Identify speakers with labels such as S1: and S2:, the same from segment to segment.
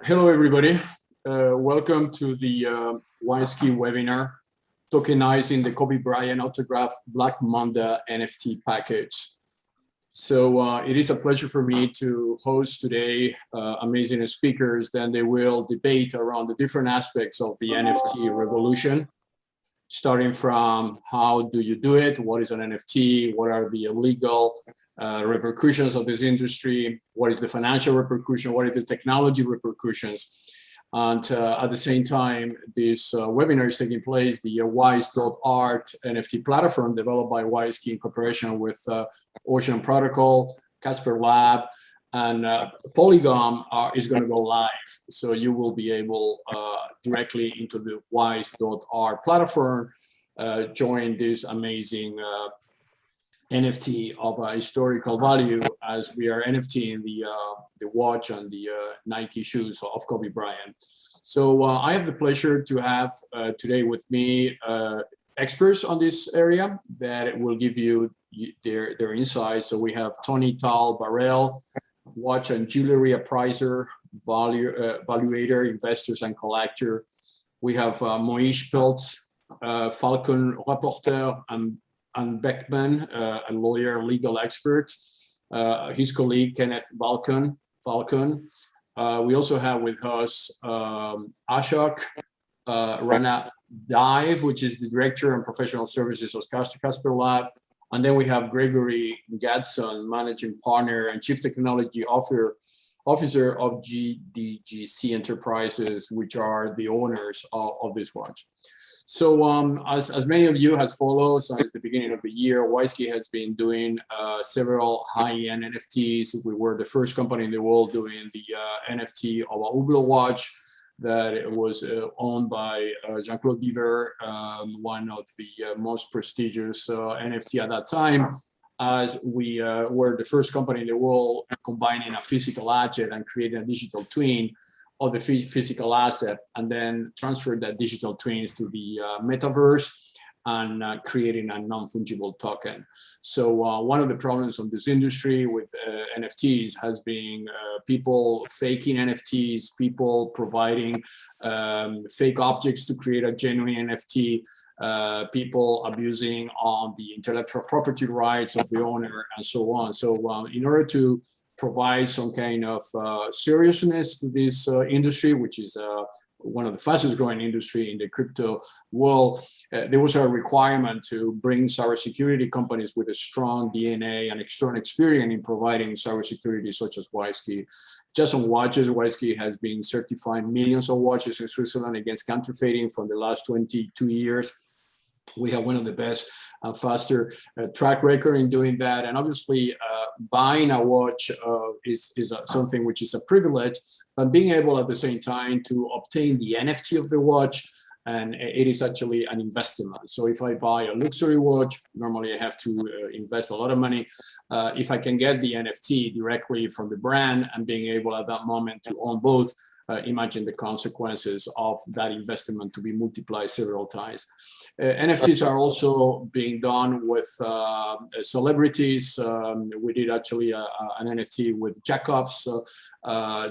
S1: Hello, everybody. Welcome to the WiseKey webinar, Tokenizing the Kobe Bryant Autograph Black Mamba NFT package. So it is a pleasure for me to host today amazing speakers. Then they will debate around the different aspects of the NFT revolution, starting from how do you do it, what is an NFT, what are the legal repercussions of this industry, what is the financial repercussion, what are the technology repercussions. And at the same time, this webinar is taking place, the Wise.art NFT platform developed by WiseKey in cooperation with Ocean Protocol, CasperLabs, and Polygon is going to go live. So you will be able directly into the Wise.art platform, join this amazing NFT of historical value, as we are NFT in the watch and the Nike shoes of Kobe Bryant. So I have the pleasure to have today with me experts on this area that will give you their insights. So we have Toni, Barel, watch and jewelry appraiser, valuator, investors and collector. We have Moish, Peltz, Falcon, Rappaport, and Berkman, a lawyer, legal expert. His colleague, Kenneth, Falcon. We also have with us Ashok, Ranadive, which is the director and professional services of CasperLabs. And then we have Gregory, Gadson, managing partner and chief technology officer of GDGC Enterprises, which are the owners of this watch. So as many of you has followed since the beginning of the year, WiseKey has been doing several high-end NFTs. We were the first company in the world doing the NFT of a Hublot watch that was owned by Jean-Claude Diver, one of the most prestigious NFT at that time, as we were the first company in the world combining a physical asset and creating a digital twin of the physical asset, and then transferred that digital twins to the metaverse and creating a non-fungible token. So one of the problems of this industry with NFTs has been people faking NFTs, people providing fake objects to create a genuine NFT, people abusing on the intellectual property rights of the owner, and so on. So in order to provide some kind of seriousness to this industry, which is one of the fastest growing industry in the crypto world, there was a requirement to bring cybersecurity companies with a strong DNA and external experience in providing cybersecurity, such as WiseKey. Just on watches, WiseKey has been certifying millions of watches in Switzerland against counterfeiting for the last 22 years. We have one of the best and faster track record in doing that. And obviously, buying a watch is something which is a privilege, but being able at the same time to obtain the NFT of the watch, and it is actually an investment. So if I buy a luxury watch, normally I have to invest a lot of money. If I can get the NFT directly from the brand and being able at that moment to own both, imagine the consequences of that investment to be multiplied several times. NFTs are also being done with celebrities. We did actually an NFT with Jacobs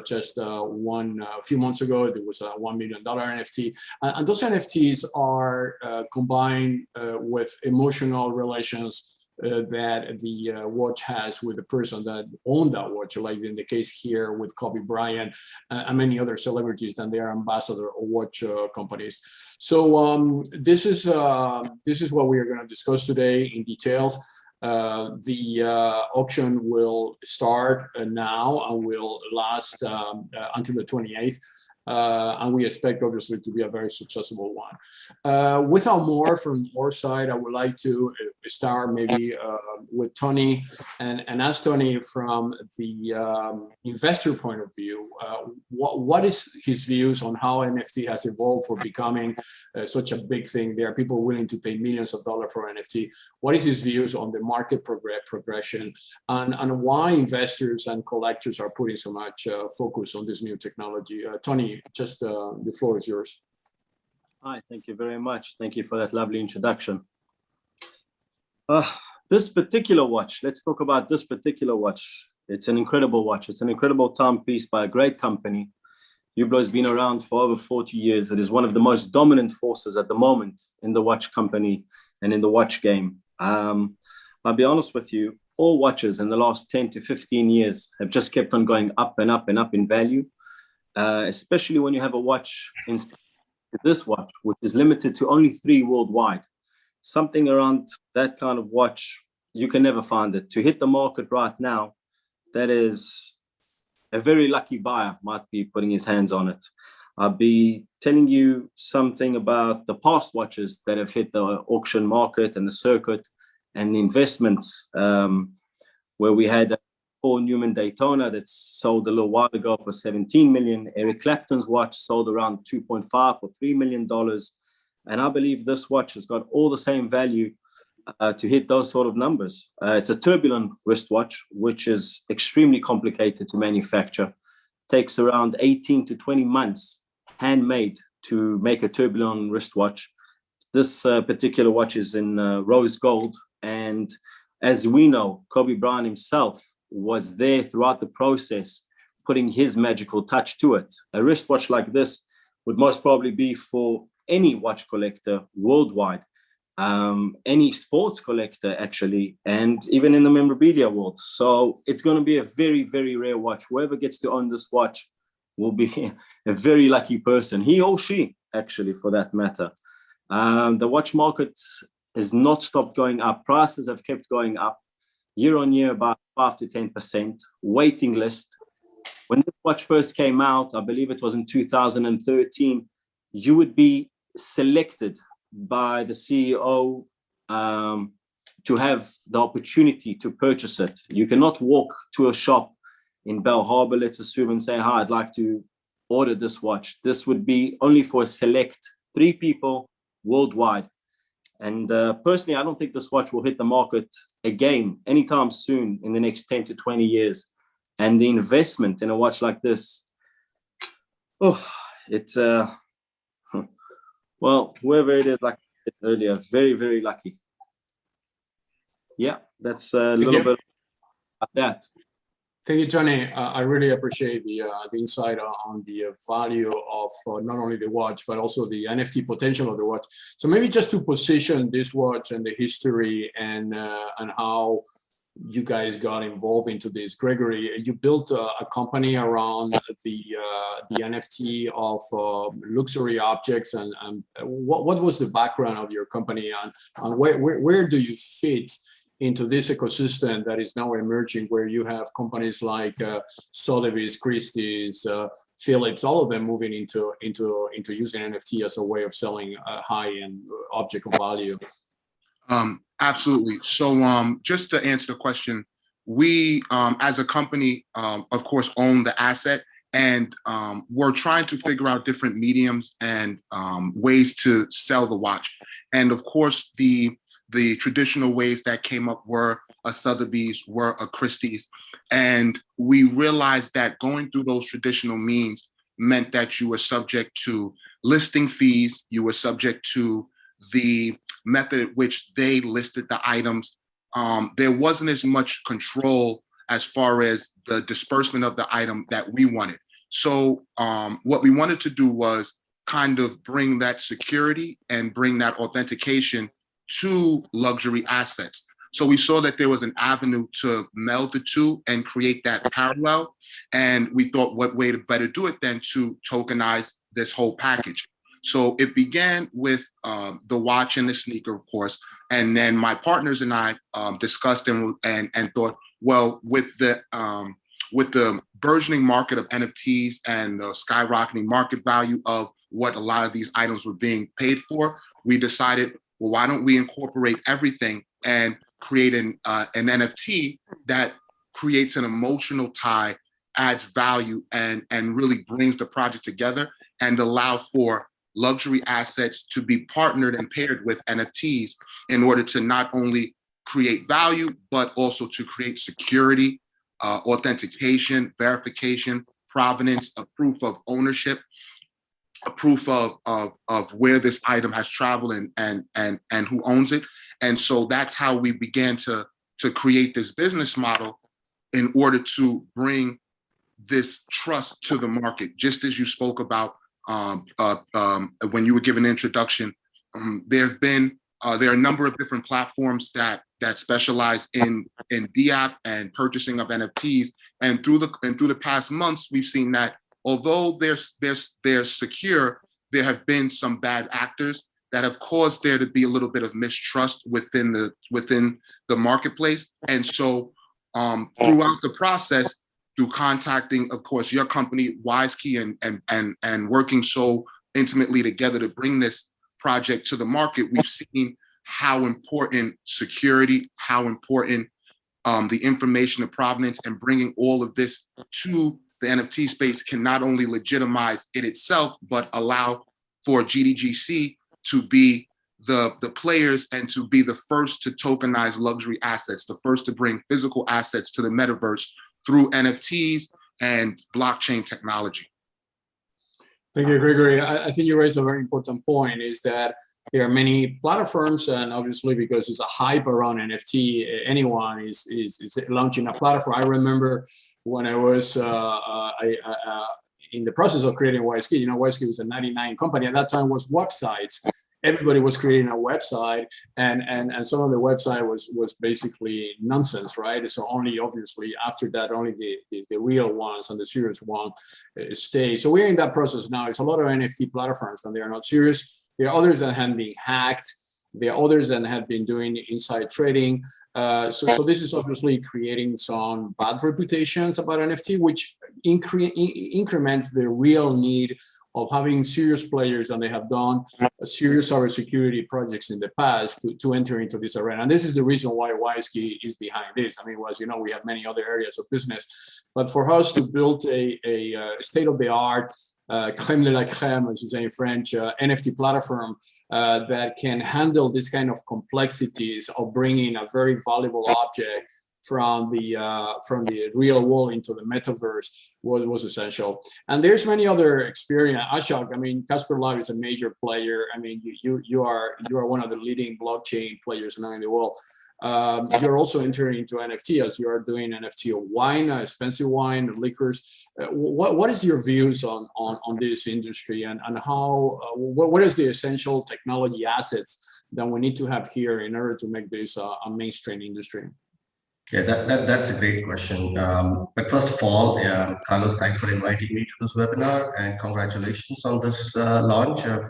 S1: just a few months ago. There was a $1 million NFT. And those NFTs are combined with emotional relations that the watch has with the person that owned that watch, like in the case here with Kobe Bryant and many other celebrities that they are ambassador or watch companies. So this is what we are going to discuss today in details. The auction will start now and will last until the 28th. And we expect, obviously, to be a very successful one. Without more from our side, I would like to start maybe with Toni and ask Toni from the investor point of view, what is his views on how NFT has evolved for becoming such a big thing? There are people willing to pay millions of dollars for NFT. What is his views on the market progression and why investors and collectors are putting so much focus on this new technology? Toni, just the floor is yours.
S2: Hi, thank you very much. Thank you for that lovely introduction. This particular watch, let's talk about this particular watch. It's an incredible watch. It's an incredible timepiece by a great company. Hublot has been around for over 40 years. It is one of the most dominant forces at the moment in the watch company and in the watch game. I'll be honest with you, all watches in the last 10 to 15 years have just kept on going up and up and up in value, especially when you have a watch, this watch, which is limited to only 3 worldwide. Something around that kind of watch, you can never find it. To hit the market right now, that is a very lucky buyer might be putting his hands on it. I'll be telling you something about the past watches that have hit the auction market and the circuit and the investments, where we had Paul Newman Daytona that sold a little while ago for 17 million. Eric Clapton's watch sold around 2.5 or $3 million. And I believe this watch has got all the same value to hit those sort of numbers. It's a turbulent wristwatch, which is extremely complicated to manufacture. Takes around 18 to 20 months handmade to make a turbulent wristwatch. This particular watch is in rose gold. And as we know, Kobe Bryant himself was there throughout the process, putting his magical touch to it. A wristwatch like this would most probably be for any watch collector worldwide, any sports collector actually, and even in the memorabilia world. So it's going to be a very, very rare watch. Whoever gets to own this watch will be a very lucky person, he or she actually, for that matter. The watch market has not stopped going up. Prices have kept going up year on year, about 5 to 10%. Waiting list. When this watch first came out, I believe it was in 2013, you would be selected by the CEO to have the opportunity to purchase it. You cannot walk to a shop in Bell Harbor, let's assume, and say, hi, I'd like to order this watch. This would be only for a select 3 people worldwide. And personally, I don't think this watch will hit the market again anytime soon in the next 10 to 20 years. And the investment in a watch like this, it's, well, whoever it is, like I said earlier, very, very lucky. Yeah, that's a little bit of that.
S1: Thank you, Toni. I really appreciate the insight on the value of not only the watch, but also the NFT potential of the watch. So maybe just to position this watch and the history and how you guys got involved into this. Gregory, you built a company around the NFT of luxury objects, and what was the background of your company, and where do you fit into this ecosystem that is now emerging, where you have companies like Sotheby's, Christie's, Phillips, all of them moving into using NFT as a way of selling a high-end object of value?
S3: Absolutely. So just to answer the question, we as a company, of course, own the asset, and we're trying to figure out different mediums and ways to sell the watch. And of course, the traditional ways that came up were a Sotheby's, were a Christie's. And we realized that going through those traditional means meant that you were subject to listing fees, you were subject to the method at which they listed the items. There wasn't as much control as far as the disbursement of the item that we wanted. So what we wanted to do was kind of bring that security and bring that authentication to luxury assets. So we saw that there was an avenue to meld the two and create that parallel. And we thought, what way to better do it than to tokenize this whole package? So it began with the watch and the sneaker, of course. And then my partners and I discussed and thought, well, with the burgeoning market of NFTs and the skyrocketing market value of what a lot of these items were being paid for, we decided, well, why don't we incorporate everything and create an NFT that creates an emotional tie, adds value, and really brings the project together and allow for luxury assets to be partnered and paired with NFTs in order to not only create value, but also to create security, authentication, verification, provenance, a proof of ownership, a proof of where this item has traveled and who owns it. And so that's how we began to create this business model in order to bring this trust to the market, just as you spoke about when you were giving an introduction. There are a number of different platforms that specialize in DApp and purchasing of NFTs, and through the past months, we've seen that although they're secure, there have been some bad actors that have caused there to be a little bit of mistrust within the marketplace. And so throughout the process, through contacting, of course, your company, WiseKey, and working so intimately together to bring this project to the market, we've seen how important security, how important the information of provenance, and bringing all of this to the NFT space can not only legitimize it itself, but allow for GDGC to be the players and to be the first to tokenize luxury assets, the first to bring physical assets to the metaverse through NFTs and blockchain technology.
S1: Thank you, Gregory. I think you raised a very important point, is that there are many platforms, and obviously because it's a hype around NFT, anyone is launching a platform. I remember when I was in the process of creating WiseKey, WiseKey was a 99 company. At that time was websites. Everybody was creating a website, and some of the website was basically nonsense, right? So only, obviously, after that, only the real ones and the serious one stay. So we're in that process now. It's a lot of NFT platforms, and they are not serious. There are others that have been hacked. There are others that have been doing inside trading. So this is obviously creating some bad reputations about NFT, which increments the real need of having serious players, and they have done serious cybersecurity projects in the past to enter into this arena. And this is the reason why WiseKey is behind this. I mean, as you know, we have many other areas of business, but for us to build a state-of-the-art, crème de la crème, as you say in French, NFT platform that can handle this kind of complexities of bringing a very valuable object from the real world into the metaverse was essential. And there's many other experience. Ashok, I mean, CasperLabs is a major player. I mean, you are one of the leading blockchain players now in the world. You're also entering into NFT, as you are doing NFT of wine, expensive wine, liquors. What is your views on this industry, and how what is the essential technology assets that we need to have here in order to make this a mainstream industry?
S4: Yeah, that's a great question. But first of all, Carlos, thanks for inviting me to this webinar, and congratulations on this launch of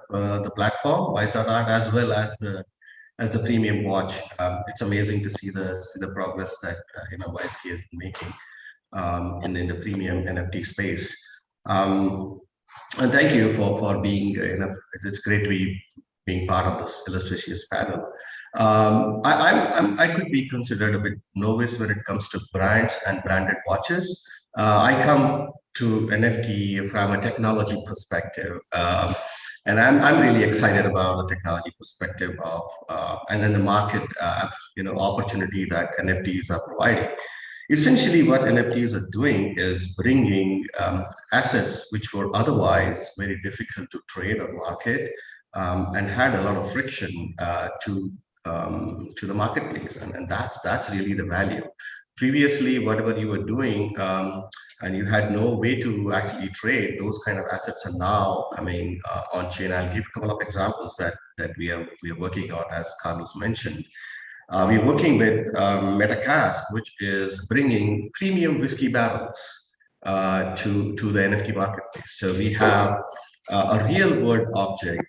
S4: the platform, Wise.art, as well as the premium watch. It's amazing to see the progress that WiseKey has been making in the premium NFT space. And thank you for being. It's great to be being part of this illustrious panel. I could be considered a bit novice when it comes to brands and branded watches. I come to NFT from a technology perspective, and I'm really excited about the technology perspective of and then the market opportunity that NFTs are providing. Essentially, what NFTs are doing is bringing assets which were otherwise very difficult to trade or market, and had a lot of friction to the marketplace, and that's really the value. Previously, whatever you were doing, and you had no way to actually trade, those kind of assets are now coming on chain. I'll give a couple of examples that we are working on, as Carlos mentioned. We're working with Metacast, which is bringing premium whiskey barrels to the NFT marketplace. So we have a real world object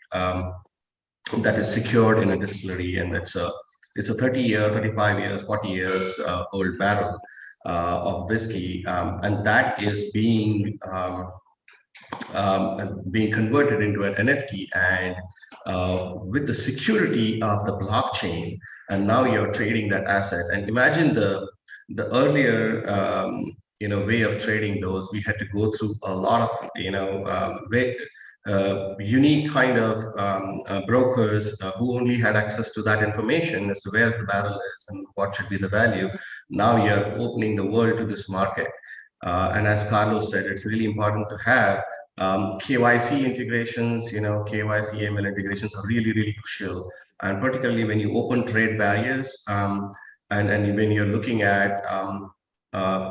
S4: that is secured in a distillery, and it's a 30-year, 35 years, 40 years old barrel of whiskey, and that is being converted into an NFT, and with the security of the blockchain, and now you're trading that asset. And imagine the earlier way of trading those. We had to go through a lot of unique kind of brokers who only had access to that information as to where the barrel is and what should be the value. Now you're opening the world to this market, and as Carlos said, it's really important to have KYC integrations. KYC AML integrations are really, really crucial, and particularly when you open trade barriers, and when you're looking at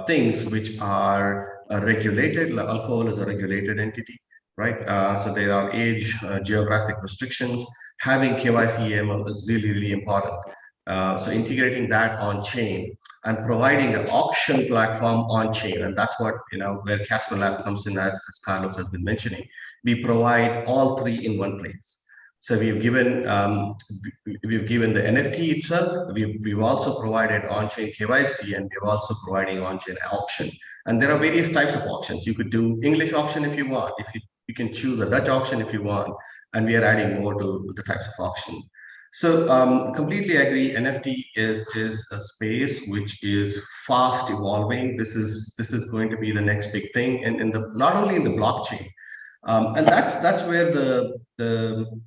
S4: things which are regulated. Like alcohol is a regulated entity, right? So there are age, geographic restrictions. Having KYC AML is really, really important. So integrating that on chain and providing an auction platform on chain, and that's what, where CasperLabs comes in, as Carlos has been mentioning. We provide all three in one place. So we've given the NFT itself. We've also provided on-chain KYC, and we're also providing on-chain auction. And there are various types of auctions. You could do English auction if you want. If you can choose a Dutch auction if you want, and we are adding more to the types of auction. So completely agree. NFT is a space which is fast evolving. This is going to be the next big thing, and not only in the blockchain, and that's where the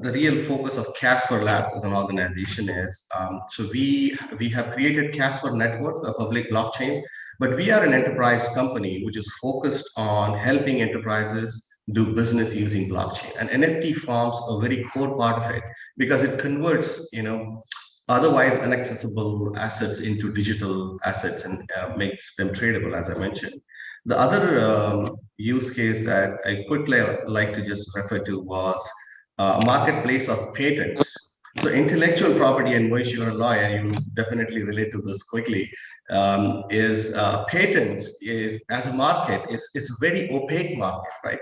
S4: real focus of CasperLabs as an organization is. So we have created Casper Network, a public blockchain, but we are an enterprise company which is focused on helping enterprises do business using blockchain. And NFT forms a very core part of it because it converts, otherwise inaccessible assets into digital assets and makes them tradable, as I mentioned. The other use case that I quickly like to just refer to was marketplace of patents. So intellectual property, and Moish, you're a lawyer, you definitely relate to this quickly, is patents is, as a market, is a very opaque market, right?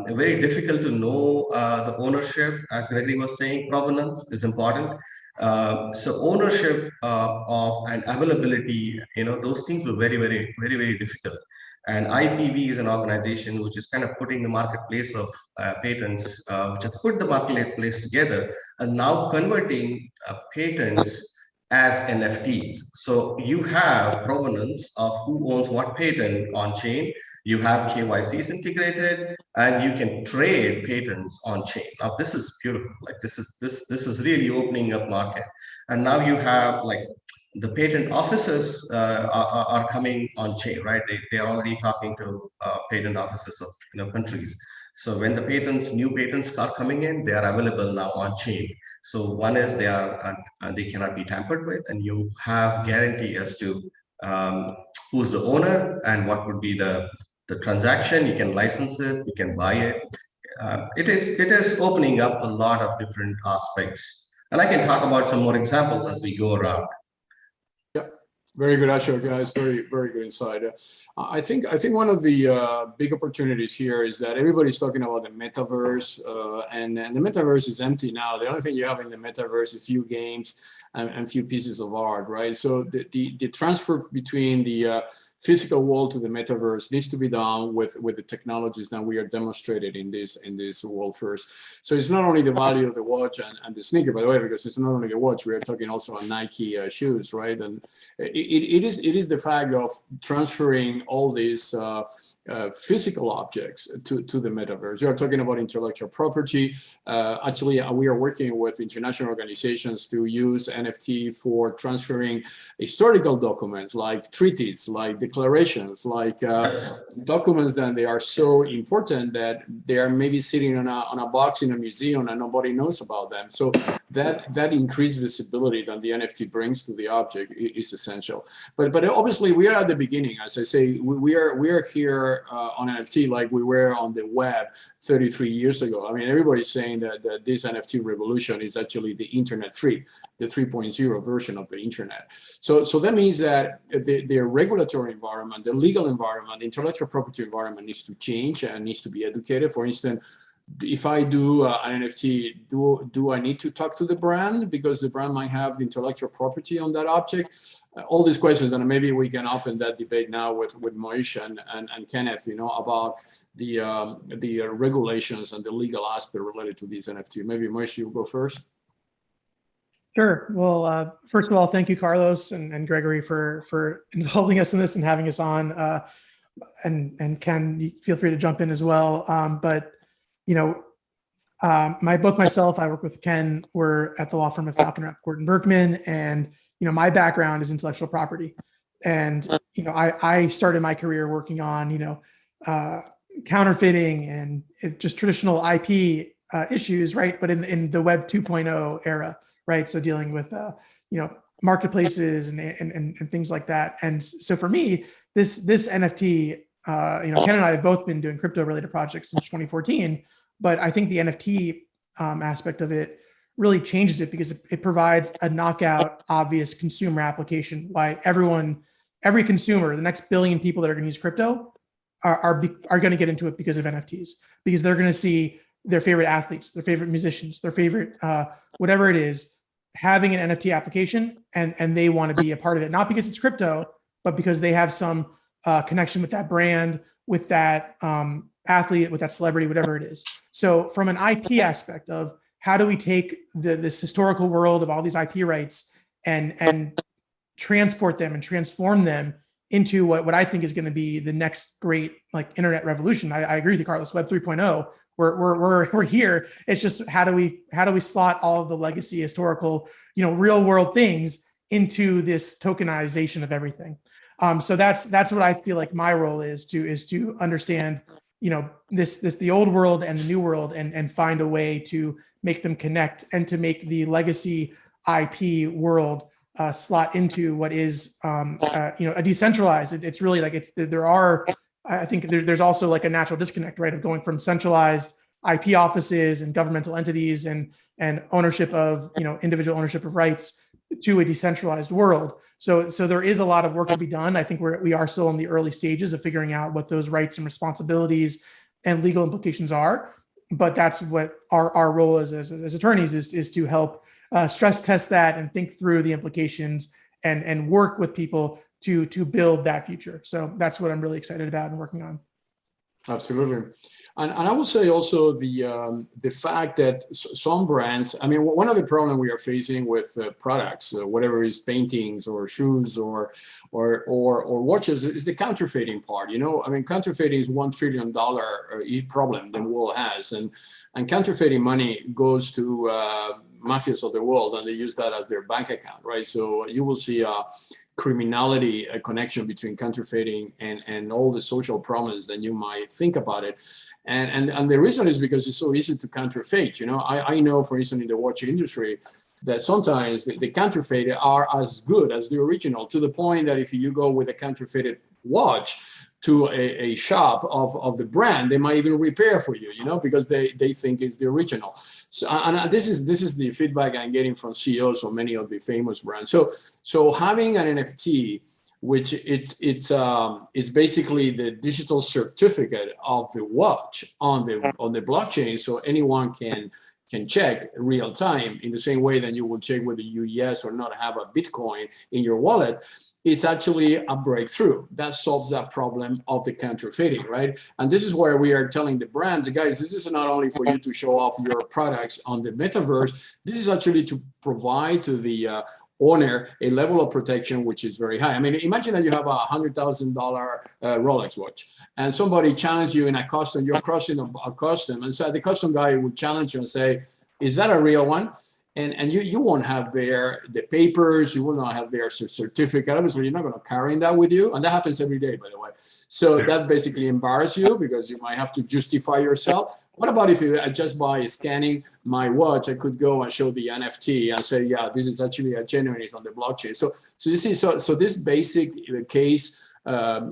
S4: Very difficult to know the ownership, as Gregory was saying. Provenance is important. So ownership of and availability, those things were very, very, very, very difficult. And IPV is an organization which is kind of putting the marketplace of patents, which has put the marketplace together, and now converting patents as NFTs. So you have provenance of who owns what patent on chain. You have KYCs integrated, and you can trade patents on chain. Now this is beautiful. Like this is really opening up market. And now you have like the patent offices are coming on chain, right? They are already talking to patent offices of countries. So when the new patents start coming in, they are available now on chain. So one is they cannot be tampered with, and you have guarantee as to who's the owner and what would be the transaction. You can license it, you can buy it. It is opening up a lot of different aspects, and I can talk about some more examples as we go around.
S1: Yeah, very good, Ashok, guys. Very, very good insight. I think one of the big opportunities here is that everybody's talking about the metaverse, and the metaverse is empty now. The only thing you have in the metaverse is few games and few pieces of art, right? So the transfer between the physical world to the metaverse needs to be done with the technologies that we are demonstrated in this world first. So it's not only the value of the watch and the sneaker, by the way, because it's not only the watch, we are talking also on Nike shoes, right? And it is the fact of transferring all these physical objects to the metaverse. You are talking about intellectual property. Actually, we are working with international organizations to use NFT for transferring historical documents like treaties, like declarations, like documents that they are so important that they are maybe sitting on a box in a museum and nobody knows about them. So that increased visibility that the NFT brings to the object is essential. But obviously we are at the beginning. As I say, we are here on NFT like we were on the web 33 years ago. I mean, everybody's saying that this NFT revolution is actually the Internet 3, the 3.0 version of the Internet. So that means that the regulatory environment, the legal environment, the intellectual property environment needs to change and needs to be educated. For instance, if I do an NFT, do I need to talk to the brand because the brand might have the intellectual property on that object? All these questions, and maybe we can open that debate now with Moish and Kenneth, about the regulations and the legal aspect related to these NFT. Maybe Moish, you go first.
S5: Sure. Well, first of all, thank you, Carlos and Gregory, for involving us in this and having us on. And Ken, feel free to jump in as well. But my book, myself, I work with Ken. We're at the law firm of Falcon, Rappaport, and Berkman, and my background is intellectual property. And I started my career working on counterfeiting and just traditional IP issues, right? But in the Web 2.0 era, right? So dealing with marketplaces and things like that. And so for me, this NFT, Ken and I have both been doing crypto related projects since 2014, but I think the NFT aspect of it really changes it because it provides a knockout, obvious consumer application. Why every consumer, the next billion people that are going to use crypto are going to get into it because of NFTs, because they're going to see their favorite athletes, their favorite musicians, their favorite whatever it is, having an NFT application, and they want to be a part of it, not because it's crypto, but because they have some connection with that brand, with that athlete, with that celebrity, whatever it is. So from an IP aspect of how do we take this historical world of all these IP rights and transport them and transform them into what I think is going to be the next great like internet revolution. I agree with you, Carlos. Web 3.0. We're here. It's just how do we slot all of the legacy, historical, real world things into this tokenization of everything. So that's what I feel like my role is to understand, the old world and the new world and find a way to make them connect and to make the legacy IP world slot into what is a decentralized. It's really like I think there's also like a natural disconnect, right, of going from centralized IP offices and governmental entities and ownership of individual ownership of rights to a decentralized world. So there is a lot of work to be done. I think we are still in the early stages of figuring out what those rights and responsibilities and legal implications are. But that's what our role as attorneys is to help stress test that and think through the implications and work with people to build that future. So that's what I'm really excited about and working on.
S1: Absolutely. And I will say also the fact that some brands, I mean, one of the problems we are facing with products, whatever is paintings or shoes or watches, is the counterfeiting part. I mean, counterfeiting is $1 trillion problem the world has, and counterfeiting money goes to mafias of the world, and they use that as their bank account, right? So you will see criminality, a connection between counterfeiting and all the social problems that you might think about it. And the reason is because it's so easy to counterfeit. I know, for instance, in the watch industry, that sometimes the counterfeit are as good as the original, to the point that if you go with a counterfeited watch to a shop of the brand, they might even repair for you, because they think it's the original. So, and this is the feedback I'm getting from CEOs of many of the famous brands. So having an NFT, which it's basically the digital certificate of the watch on the blockchain, so anyone can check real time in the same way that you will check whether you yes or not have a Bitcoin in your wallet. It's actually a breakthrough that solves that problem of the counterfeiting, right? And this is where we are telling the brand, guys, this is not only for you to show off your products on the metaverse, this is actually to provide to the owner a level of protection which is very high. I mean, imagine that you have a $100,000 Rolex watch, and somebody challenges you in a custom, you're crossing a custom, and so the custom guy would challenge you and say, is that a real one? And you won't have the papers, you will not have their certificate. Obviously, you're not going to carry that with you. And that happens every day, by the way. So that basically embarrasses you because you might have to justify yourself. What about if just by scanning my watch, I could go and show the NFT and say, yeah, this is actually a genuine, it's on the blockchain. So you see, so this basic case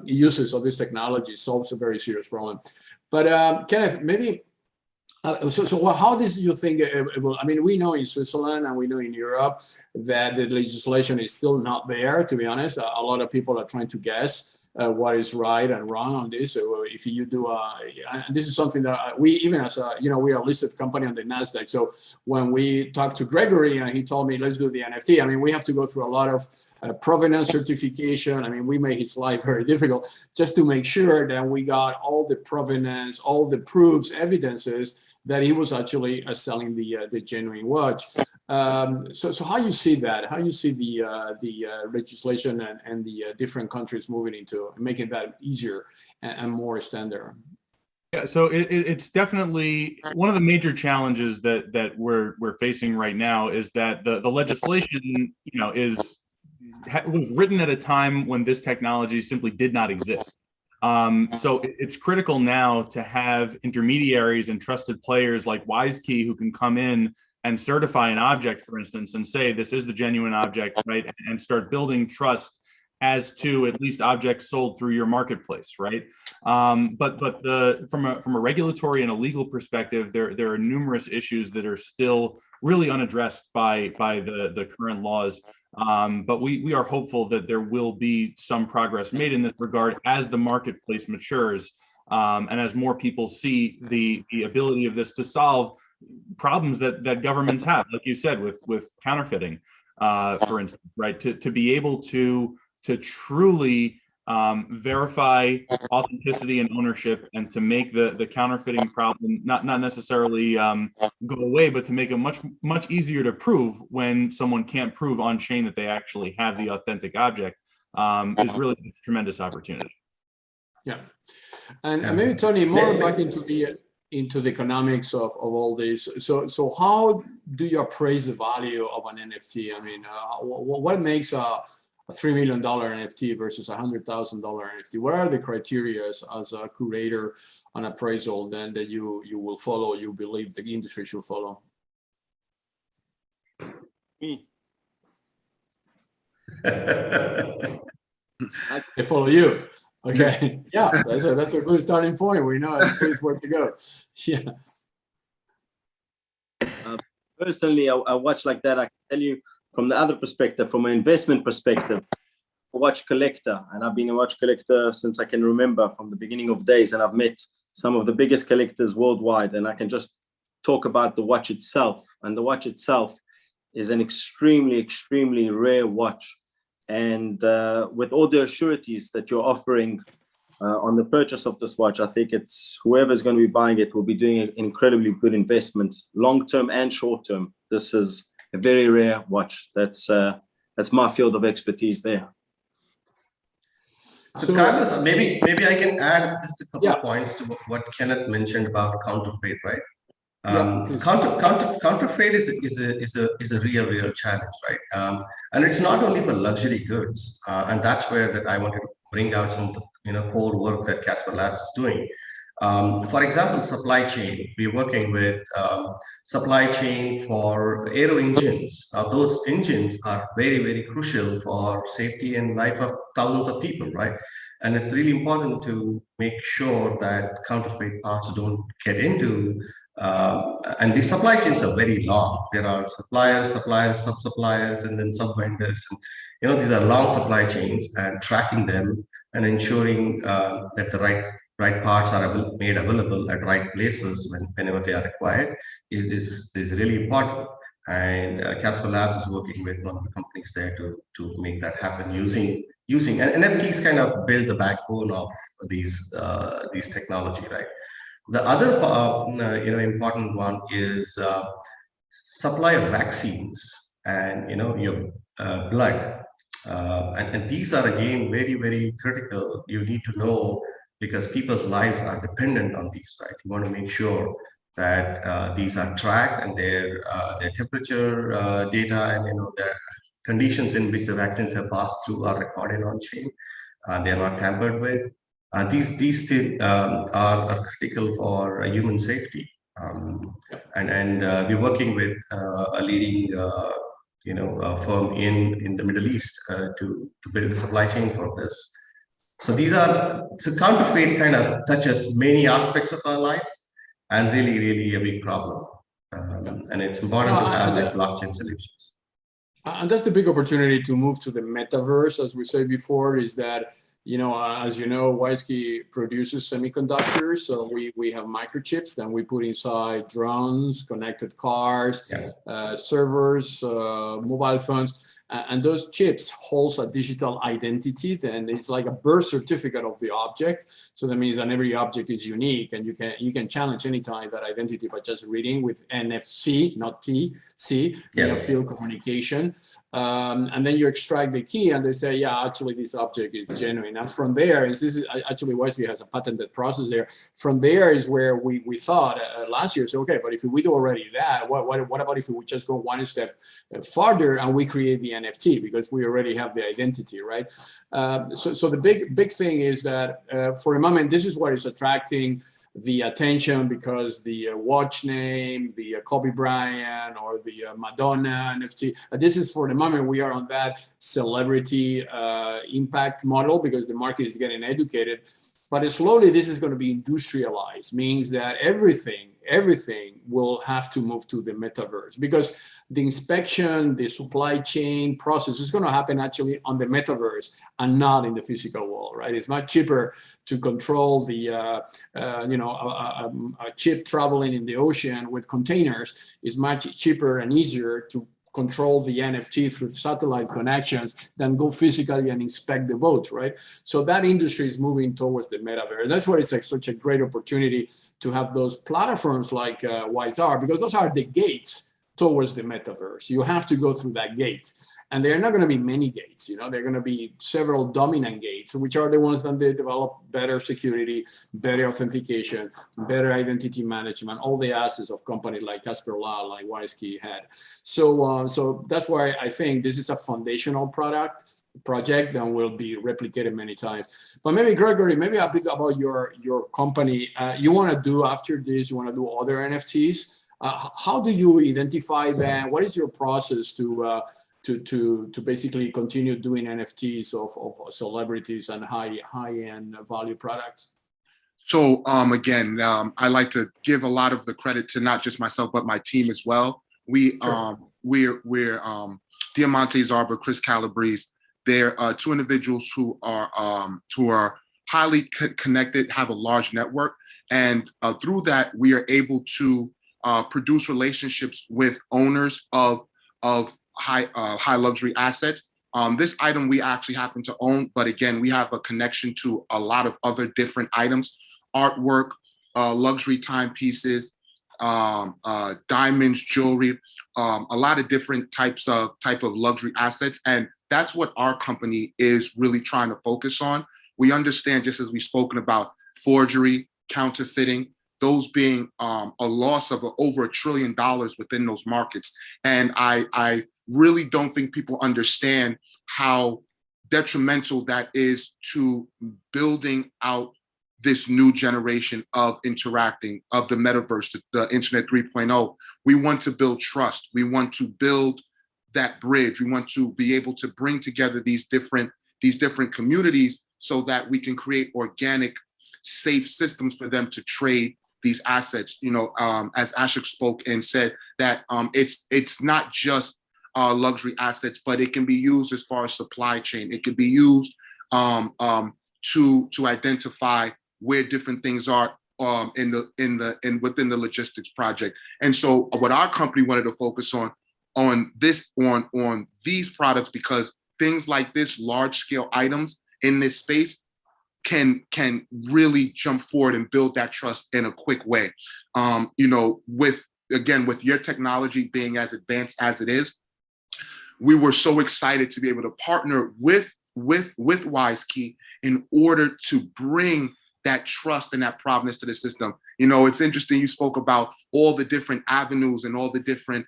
S1: uses of this technology solves a very serious problem. But Kenneth, maybe, so how do you think it will? I mean, we know in Switzerland and we know in Europe that the legislation is still not there, to be honest. A lot of people are trying to guess what is right and wrong on this. So if you do, and this is something that we, even as a, we are a listed company on the NASDAQ. So when we talked to Gregory and he told me, let's do the NFT, I mean, we have to go through a lot of provenance certification. I mean, we made his life very difficult just to make sure that we got all the provenance, all the proofs, evidences that he was actually selling the genuine watch. So how you see that? How you see the legislation and the different countries moving into making that easier and more standard?
S6: Yeah, so it's definitely one of the major challenges that we're facing right now is that the legislation, was written at a time when this technology simply did not exist. So it's critical now to have intermediaries and trusted players like WiseKey who can come in and certify an object, for instance, and say this is the genuine object, right? And start building trust as to at least objects sold through your marketplace, right? But from a regulatory and a legal perspective, there are numerous issues that are still really unaddressed by the current laws. But we are hopeful that there will be some progress made in this regard as the marketplace matures, and as more people see the ability of this to solve problems that governments have, like you said, with counterfeiting, for instance, right? To be able to truly verify authenticity and ownership, and to make the counterfeiting problem not necessarily go away, but to make it much easier to prove when someone can't prove on chain that they actually have the authentic object, is really a tremendous opportunity.
S1: Yeah, and maybe Toni, more back into the economics of all this. So how do you appraise the value of an NFT? I mean, what makes a $3 million NFT versus a $100,000 NFT? What are the criteria as a curator, an appraisal, then that you will follow, you believe the industry should follow?
S2: Me.
S1: They follow you. Okay. Yeah, that's a good starting point. We know a place where to go. Yeah.
S2: Personally, I watch like that. I can tell you from the other perspective, from an investment perspective, a watch collector, and I've been a watch collector since I can remember, from the beginning of days, and I've met some of the biggest collectors worldwide, and I can just talk about the watch itself. And the watch itself is an extremely, extremely rare watch. And with all the sureties that you're offering on the purchase of this watch, I think it's whoever's going to be buying it will be doing an incredibly good investment, long-term and short-term. This is a very rare watch. That's my field of expertise there.
S4: So Carlos, maybe I can add just a couple of points to what Kenneth mentioned about counterfeit, right? Counterfeit is a real challenge, right? And it's not only for luxury goods, and that's where that I wanted to bring out some of the core work that CasperLabs is doing. For example, supply chain. We're working with supply chain for aero engines. Those engines are very crucial for safety and life of thousands of people, right? And it's really important to make sure that counterfeit parts don't get into. And the supply chains are very long. There are suppliers, sub-suppliers, and then sub-vendors. These are long supply chains, and tracking them and ensuring that the right parts are made available at right places whenever they are required is really important. And CasperLabs is working with one of the companies there to make that happen using and NFTs kind of build the backbone of these technology, right? The other important one is supply of vaccines and your blood, and these are again very critical. You need to know, because people's lives are dependent on these, right? You want to make sure that these are tracked, and their temperature data and their conditions in which the vaccines have passed through are recorded on chain. They are not tampered with. These still are critical for human safety, and we're working with a leading firm in the Middle East to build a supply chain for this. So counterfeit kind of touches many aspects of our lives, and really a big problem. And it's important to have like blockchain solutions.
S1: And that's the big opportunity to move to the metaverse, as we said before, is that, as you know, WiseKey produces semiconductors. So we have microchips that we put inside drones, connected cars, servers, mobile phones. And those chips holds a digital identity. Then it's like a birth certificate of the object. So that means that every object is unique, and you can challenge anytime that identity by just reading with NFC, not TC, field communication. And then you extract the key, and they say, yeah, actually this object is genuine. And from there actually WiseKey has a patented process there. From there is where we thought last year, so okay, but if we do already that, what about if we just go one step farther and we create the NFT, because we already have the identity, right? So the big thing is that for a moment, this is what is attracting the attention because the watch name, the Kobe Bryant or the Madonna NFT. This is for the moment, we are on that celebrity impact model because the market is getting educated. But slowly this is going to be industrialized, means that everything will have to move to the metaverse because the inspection, the supply chain process is going to happen actually on the metaverse and not in the physical world, right? It's much cheaper to control the, a ship traveling in the ocean with containers is much cheaper and easier to control the NFT through satellite connections than go physically and inspect the boat, right? So that industry is moving towards the metaverse. That's why it's like such a great opportunity to have those platforms like WiseKey, because those are the gates towards the metaverse. You have to go through that gate. And there are not going to be many gates, there are going to be several dominant gates, which are the ones that they develop better security, better authentication, better identity management, all the assets of companies like CasperLabs, like WiseKey had. So that's why I think this is a foundational project that will be replicated many times. But maybe Gregory, maybe a bit about your company. You want to do after this, you want to do other NFTs. How do you identify them? What is your process to basically continue doing NFTs of celebrities and high-end value products?
S3: So again, I like to give a lot of the credit to not just myself but my team as well. We're Diamante Zarba, Chris Calabrese. They're two individuals who are highly connected, have a large network, and through that we are able to produce relationships with owners of high luxury assets. This item we actually happen to own, but again, we have a connection to a lot of other different items, artwork, luxury timepieces, diamonds, jewelry, a lot of different type of luxury assets. And that's what our company is really trying to focus on. We understand, just as we've spoken about, forgery, counterfeiting, those being a loss of over $1 trillion within those markets. And I really don't think people understand how detrimental that is to building out this new generation of interacting, of the metaverse, the Internet 3.0. We want to build trust. We want to build that bridge. We want to be able to bring together these different communities so that we can create organic, safe systems for them to trade these assets. As Ashok spoke and said that it's not just luxury assets, but it can be used as far as supply chain. It could be used to identify where different things are within the logistics project. And so what our company wanted to focus on these products, because things like this, large scale items in this space can really jump forward and build that trust in a quick way. With your technology being as advanced as it is, we were so excited to be able to partner with WiseKey in order to bring that trust and that provenance to the system. It's interesting, you spoke about all the different avenues and all the different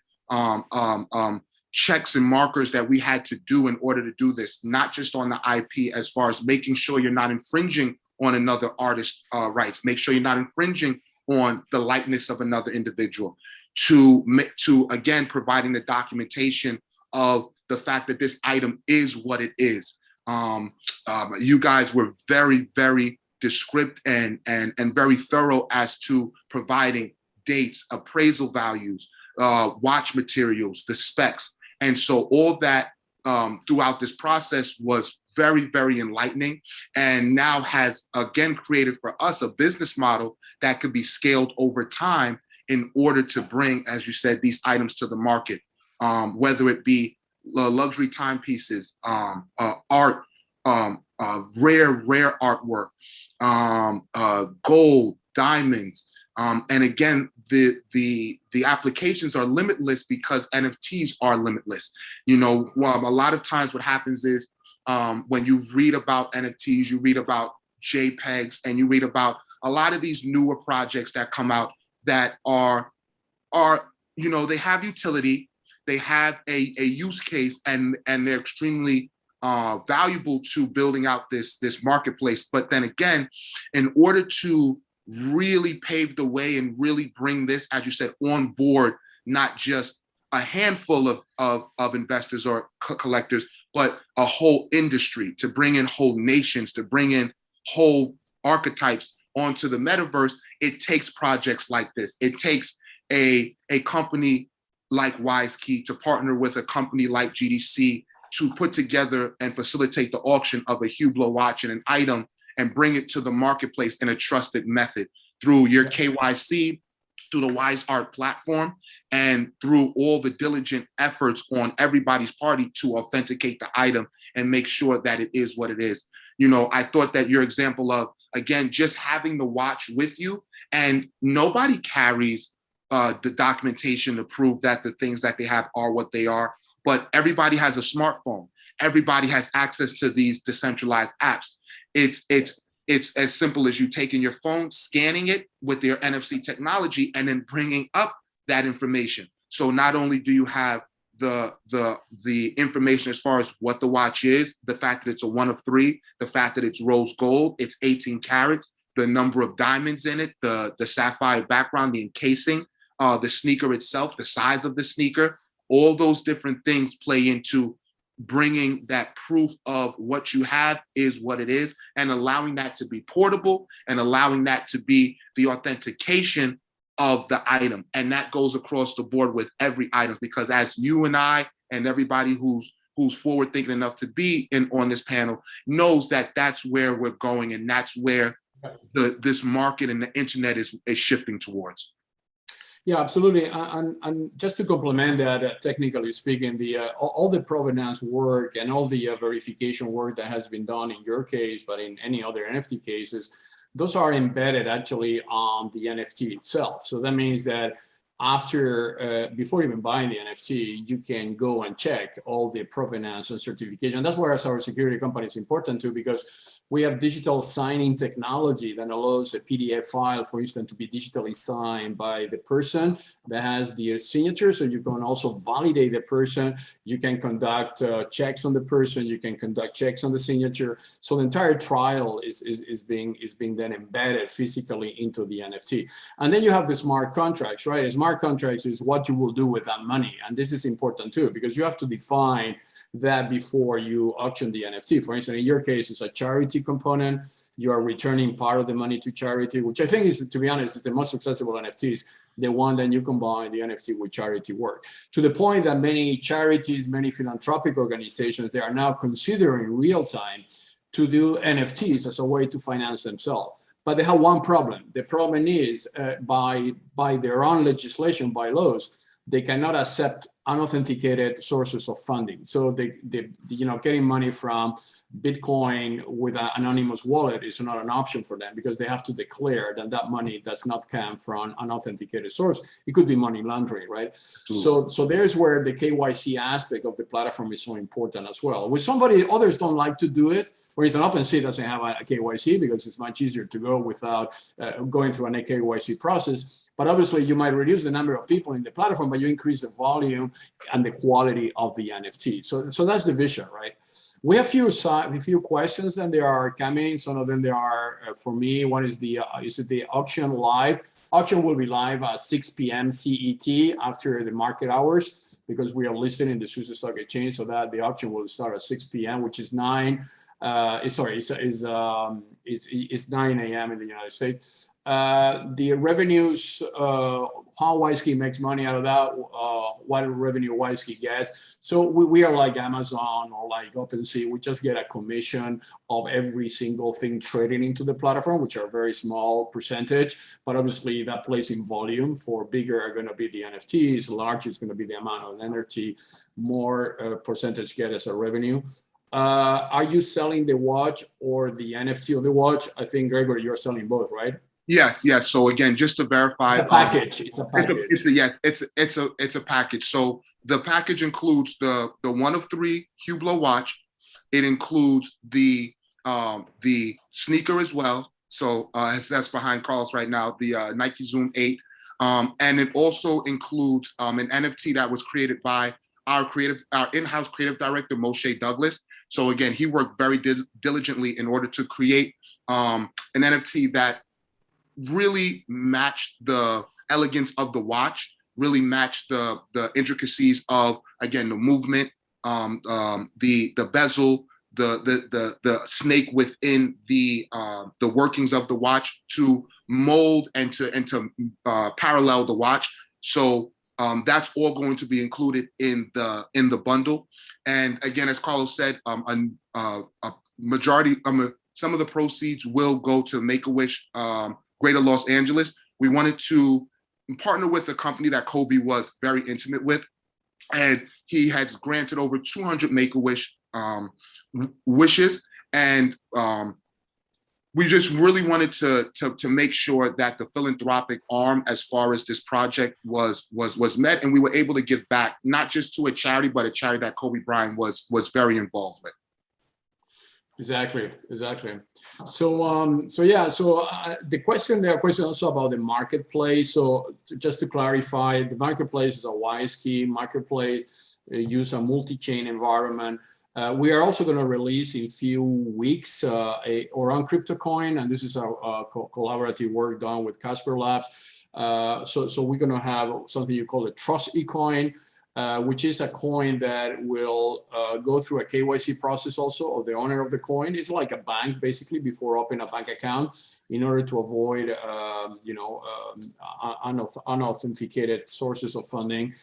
S3: checks and markers that we had to do in order to do this, not just on the IP, as far as making sure you're not infringing on another artist's rights, make sure you're not infringing on the likeness of another individual, to again, providing the documentation of the fact that this item is what it is. You guys were very, very descriptive and very thorough as to providing dates, appraisal values, watch materials, the specs. And so all that throughout this process was very, very enlightening, and now has again created for us a business model that could be scaled over time in order to bring, as you said, these items to the market, whether it be luxury timepieces, art, rare artwork, gold, diamonds, and again, the applications are limitless because NFTs are limitless. A lot of times what happens is when you read about NFTs, you read about JPEGs, and you read about a lot of these newer projects that come out that are they have utility, they have a use case, and they're extremely valuable to building out this marketplace. But then again, in order to really pave the way and really bring this, as you said, on board, not just a handful of investors or collectors, but a whole industry, to bring in whole nations, to bring in whole archetypes onto the metaverse. It takes projects like this. It takes a company like WiseKey to partner with a company like GDC to put together and facilitate the auction of a Hublot watch and an item and bring it to the marketplace in a trusted method through your KYC, through the Wise Art platform, and through all the diligent efforts on everybody's party to authenticate the item and make sure that it is what it is. You know, I thought that your example of, again, just having the watch with you, and nobody carries the documentation to prove that the things that they have are what they are, but everybody has a smartphone. Everybody has access to these decentralized apps. It's as simple as you taking your phone, scanning it with their NFC technology, and then bringing up that information. So not only do you have the information as far as what the watch is, the fact that it's a 1 of 3, the fact that it's rose gold, it's 18 carats, the number of diamonds in it, the sapphire background, the encasing, the sneaker itself, the size of the sneaker, all those different things play into bringing that proof of what you have is what it is, and allowing that to be portable and allowing that to be the authentication of the item. And that goes across the board with every item, because as you and I and everybody who's forward thinking enough to be on this panel knows that that's where we're going, and that's where this market and the internet is shifting towards.
S1: Yeah, absolutely. And just to complement that, technically speaking, all the provenance work and all the verification work that has been done in your case, but in any other NFT cases, those are embedded actually on the NFT itself. So that means that after, before even buying the NFT, you can go and check all the provenance and certification. That's where, as our security company, is important too, because we have digital signing technology that allows a PDF file, for instance, to be digitally signed by the person that has the signature. So you can also validate the person. You can conduct checks on the person. You can conduct checks on the signature. So the entire trial is being then embedded physically into the NFT. And then you have the smart contracts, right? Smart contracts is what you will do with that money. And this is important too, because you have to define that before you auction the NFT. For instance, in your case, it's a charity component. You are returning part of the money to charity, which I think is, to be honest, is the most accessible NFTs, the one that you combine the NFT with charity work. To the point that many charities, many philanthropic organizations, they are now considering real time to do NFTs as a way to finance themselves. But they have one problem. The problem is by their own legislation, by laws, they cannot accept unauthenticated sources of funding. So they getting money from Bitcoin with an anonymous wallet is not an option for them, because they have to declare that that money does not come from an authenticated source. It could be money laundering, right? So there's where the KYC aspect of the platform is so important as well. With somebody, others don't like to do it. For instance, OpenSea doesn't have a KYC because it's much easier to go without going through an KYC process. But obviously, you might reduce the number of people in the platform, but you increase the volume and the quality of the NFT. So that's the vision, right? We have a few questions that they are coming. Some of them they are for me. One is the auction live? Auction will be live at 6 p.m. CET after the market hours, because we are listed in the Swiss Stock Exchange, so that the auction will start at 6 p.m., which is 9. Is 9 a.m. in the United States. The revenues, how WiseKey makes money out of that, what revenue WiseKey gets. So we are like Amazon or like OpenSea. We just get a commission of every single thing trading into the platform, which are a very small percentage. But obviously that plays in volume. For bigger are going to be the NFTs, larger is going to be the amount of energy, more percentage get as a revenue. Are you selling the watch or the NFT of the watch? I think, Gregory, you're selling both, right?
S3: Yes. So again, just to verify,
S1: it's a package. It's a package.
S3: It's a package. So the package includes the 1 of 3 Hublot watch. It includes the sneaker as well. So that's behind Carlos right now, the Nike Zoom 8, and it also includes an NFT that was created by our in-house creative director, Moish Douglas. So again, he worked very diligently in order to create an NFT that really matched the elegance of the watch, really matched the intricacies of, again, the movement, the bezel, the snake within the workings of the watch to mold and to parallel the watch. So that's all going to be included in the bundle. And again, as Carlos said, a majority, some of the proceeds will go to Make-A-Wish Greater Los Angeles. We wanted to partner with a company that Kobe was very intimate with, and he has granted over 200 Make-A-Wish wishes, and we just really wanted to make sure that the philanthropic arm, as far as this project was met, and we were able to give back, not just to a charity, but a charity that Kobe Bryant was very involved with.
S1: Exactly. So the question also about the marketplace. So just to clarify, the marketplace is a WiseKey marketplace, use a multi-chain environment. We are also going to release in few weeks Oran crypto coin, and this is a collaborative work done with CasperLabs. So we're going to have something you call a trust e-coin, which is a coin that will go through a KYC process also of the owner of the coin. It's like a bank basically before opening a bank account, in order to avoid unauthenticated sources of funding.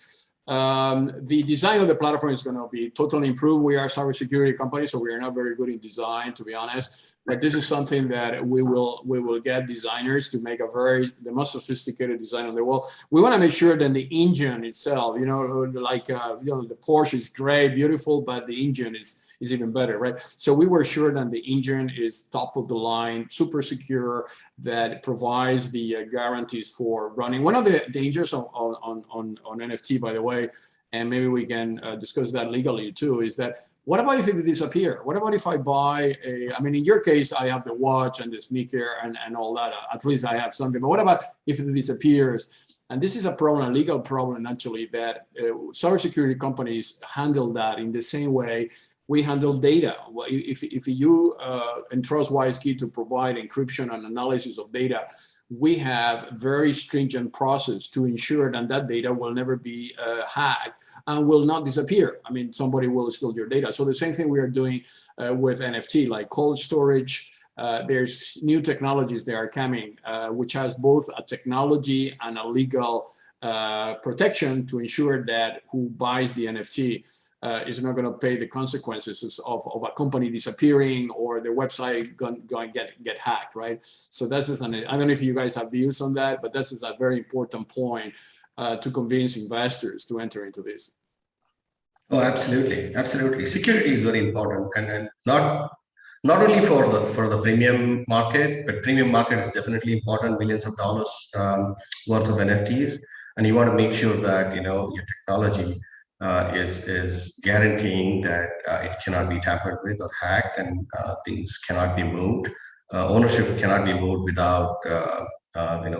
S1: The design of the platform is going to be totally improved. We are a cybersecurity company, so we are not very good in design, to be honest. But this is something that we will get designers to make the most sophisticated design on the world. We want to make sure that the engine itself, the Porsche is great, beautiful, but the engine is even better, right? So we were sure that the engine is top of the line, super secure, that provides the guarantees for running. One of the dangers on NFT, by the way, and maybe we can discuss that legally too, is that what about if it disappears? What about if I buy in your case, I have the watch and the sneaker and all that. At least I have something. But what about if it disappears? And this is a problem, a legal problem, actually, that cybersecurity companies handle that in the same way we handle data. If you entrust WiseKey to provide encryption and analysis of data, we have very stringent process to ensure that that data will never be hacked and will not disappear. I mean, somebody will steal your data. So the same thing we are doing with NFT, like cold storage. There's new technologies that are coming, which has both a technology and a legal protection to ensure that who buys the NFT is not going to pay the consequences of a company disappearing or the website going to get hacked, right? So this is I don't know if you guys have views on that, but this is a very important point to convince investors to enter into this.
S4: Oh, absolutely. Security is very important, and not only for the premium market, but premium market is definitely important. Millions of dollars worth of NFTs, and you want to make sure that your technology is guaranteeing that it cannot be tampered with or hacked, and things cannot be moved. Ownership cannot be moved without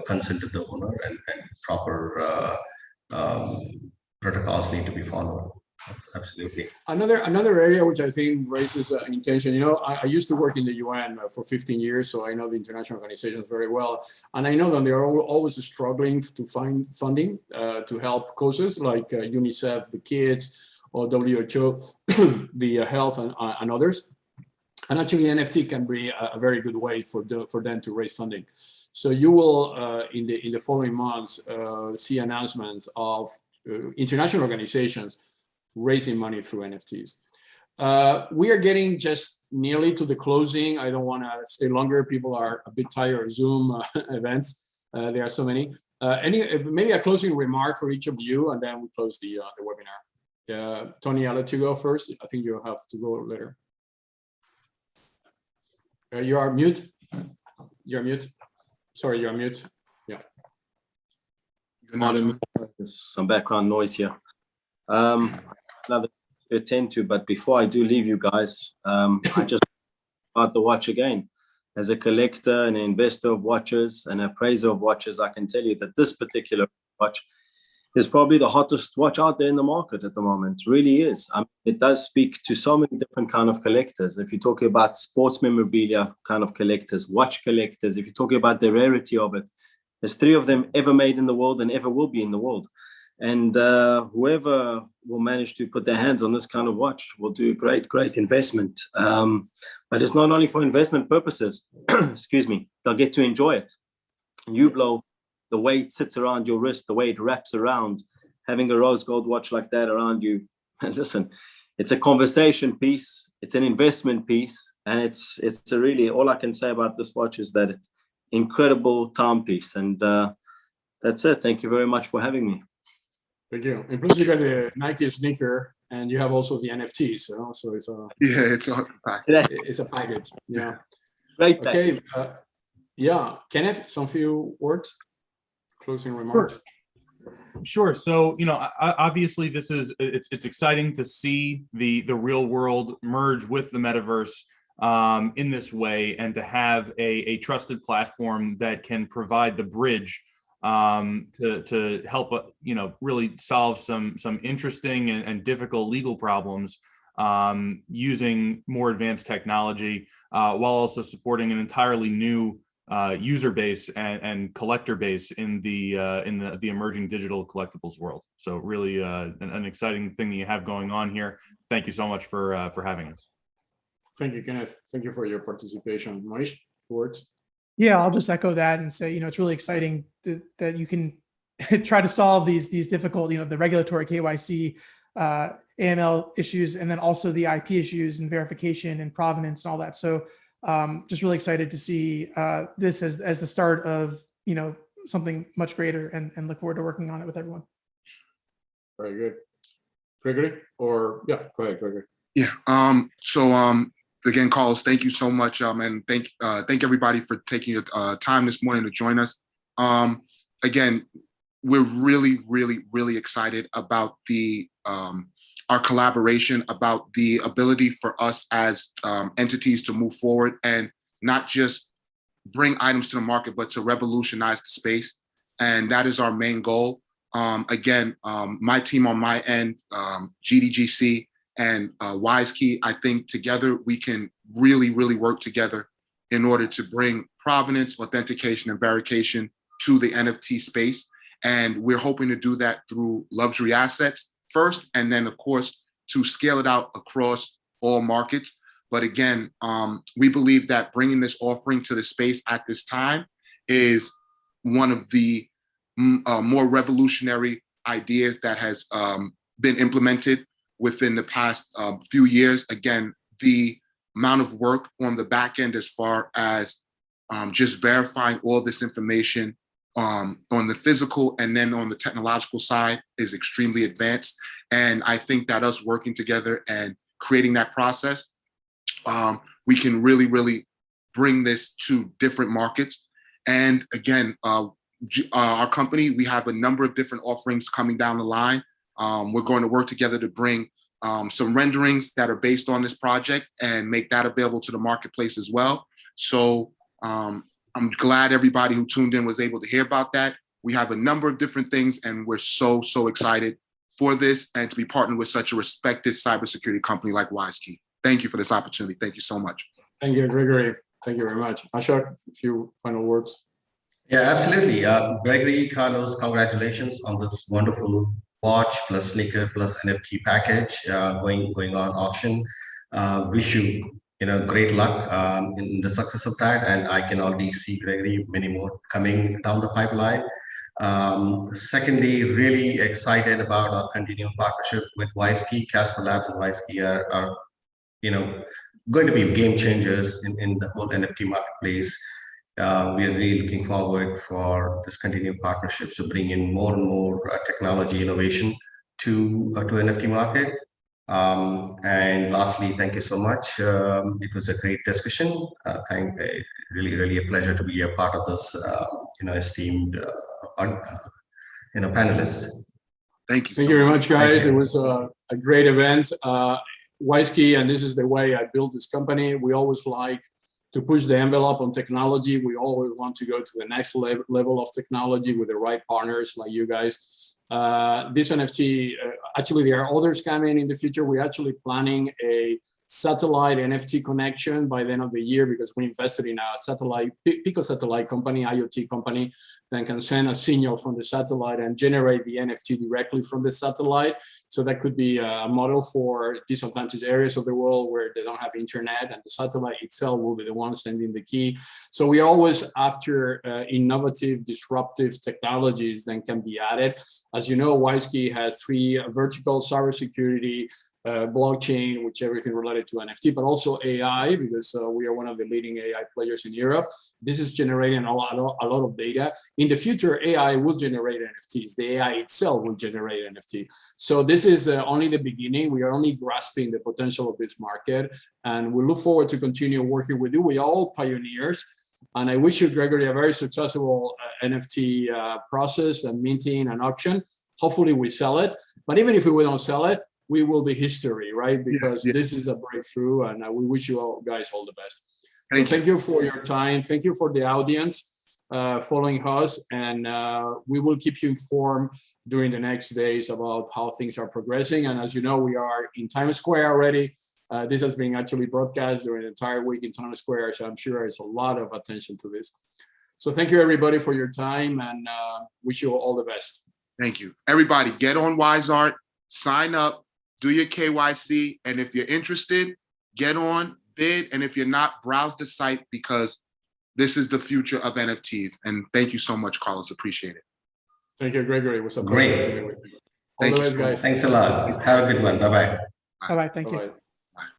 S4: consent of the owner, and proper protocols need to be followed. Absolutely.
S1: Another area which I think raises an intention, I used to work in the UN for 15 years, so I know the international organizations very well. And I know that they are always struggling to find funding to help causes like UNICEF, the kids, or WHO, the health and others. And actually NFT can be a very good way for them to raise funding. So you will, in the following months, see announcements of international organizations raising money through NFTs. We are getting just nearly to the closing. I don't want to stay longer. People are a bit tired of Zoom events. There are so many. Maybe a closing remark for each of you, and then we close the webinar. Toni, I'll let you go first. I think you'll have to go later. You are mute. You're mute. Sorry, you're mute. Yeah.
S2: Some background noise here. Another to attend to, but before I do leave you guys, I just about the watch again. As a collector and an investor of watches and appraiser of watches, I can tell you that this particular watch is probably the hottest watch out there in the market at the moment. It really is. I mean, it does speak to so many different kind of collectors. If you're talking about sports memorabilia kind of collectors, watch collectors, if you're talking about the rarity of it, there's 3 of them ever made in the world and ever will be in the world. And whoever will manage to put their hands on this kind of watch will do a great investment. But it's not only for investment purposes, excuse me, they'll get to enjoy it. Hublot, the way it sits around your wrist, the way it wraps around, having a rose gold watch like that around you, listen, it's a conversation piece, it's an investment piece, and it's a really, all I can say about this watch is that it's incredible timepiece. And that's it. Thank you very much for having me.
S1: Thank you. And plus you got the Nike sneaker and you have also the NFT. So it's a it's a package. Yeah.
S2: Great.
S1: Okay. Yeah. Kenneth, some few words, closing remarks.
S6: Sure. So, obviously this is, it's exciting to see the real world merge with the metaverse in this way, and to have a trusted platform that can provide the bridge to help, really solve some interesting and difficult legal problems using more advanced technology, while also supporting an entirely new user base and collector base in the emerging digital collectibles world. So really an exciting thing that you have going on here. Thank you so much for having us.
S1: Thank you, Kenneth. Thank you for your participation. Moish, words?
S5: Yeah, I'll just echo that and say, it's really exciting that you can try to solve these difficult, the regulatory KYC, AML issues, and then also the IP issues and verification and provenance and all that. So just really excited to see this as the start of, something much greater, and look forward to working on it with everyone.
S1: Very good. Gregory, go ahead, Gregory.
S3: Yeah. Again, Carlos, thank you so much, and thank everybody for taking your time this morning to join us. Again, we're really excited about our collaboration, about the ability for us as entities to move forward and not just bring items to the market, but to revolutionize the space. And that is our main goal. Again, my team on my end, GDGC and WiseKey, I think together we can really work together in order to bring provenance, authentication, and verification to the NFT space. And we're hoping to do that through luxury assets first, and then of course to scale it out across all markets. But again, we believe that bringing this offering to the space at this time is one of the more revolutionary ideas that has been implemented within the past few years. Again, the amount of work on the back end as far as just verifying all this information on the physical and then on the technological side is extremely advanced. And I think that us working together and creating that process, we can really bring this to different markets. And again, our company, we have a number of different offerings coming down the line. We're going to work together to bring some renderings that are based on this project and make that available to the marketplace as well. So I'm glad everybody who tuned in was able to hear about that. We have a number of different things, and we're so excited for this and to be partnered with such a respected cybersecurity company like WiseKey. Thank you for this opportunity. Thank you so much.
S1: Thank you, Gregory. Thank you very much. Ashok, a few final words.
S4: Yeah, absolutely. Gregory, Carlos, congratulations on this wonderful watch plus sneaker plus NFT package going on auction. Wish you great luck in the success of that, and I can already see, Gregory, many more coming down the pipeline. Secondly, really excited about our continuing partnership with WiseKey. CasperLabs and WiseKey are going to be game changers in the whole NFT marketplace. We are really looking forward for this continued partnerships to bring in more and more technology innovation to NFT market. And lastly, thank you so much. It was a great discussion. Really a pleasure to be a part of this esteemed panelists.
S3: Thank you.
S1: Thank you very much, guys. It was a great event. WiseKey, and this is the way I built this company. We always like to push the envelope on technology. We always want to go to the next level of technology with the right partners like you guys. This NFT, actually, there are others coming in the future. We're actually planning a satellite NFT connection by the end of the year because we invested in a satellite, Pico satellite company, IoT company, that can send a signal from the satellite and generate the NFT directly from the satellite. So that could be a model for disadvantaged areas of the world where they don't have internet, and the satellite itself will be the one sending the key. So we're always after innovative, disruptive technologies that can be added. As you know, WiseKey has 3 verticals: cybersecurity, blockchain, which everything related to NFT, but also AI, because we are one of the leading AI players in Europe. This is generating a lot of data. In the future, AI will generate NFTs. The AI itself will generate NFT. So this is only the beginning. We are only grasping the potential of this market, and we look forward to continue working with you. We are all pioneers. And I wish you, Gregory, a very successful NFT process and minting and auction. Hopefully we sell it. But even if we don't sell it, we will be history, right? Because this is a breakthrough, and we wish you all guys all the best. Thank you for your time. Thank you for the audience following us, and we will keep you informed during the next days about how things are progressing. And as you know, we are in Times Square already. This has been actually broadcast during the entire week in Times Square, so I'm sure there's a lot of attention to this. So thank you, everybody, for your time, and wish you all the best.
S3: Thank you. Everybody, get on WiseArt, sign up, do your KYC, and if you're interested, get on, bid, and if you're not, browse the site, because this is the future of NFTs. And thank you so much, Carlos. Appreciate it.
S1: Thank you, Gregory. It was a
S4: Great.
S1: pleasure to be with you. All the best, guys.
S4: Thanks a lot. Have a good one. Bye-bye.
S5: Bye-bye. Thank you.
S1: Bye-bye.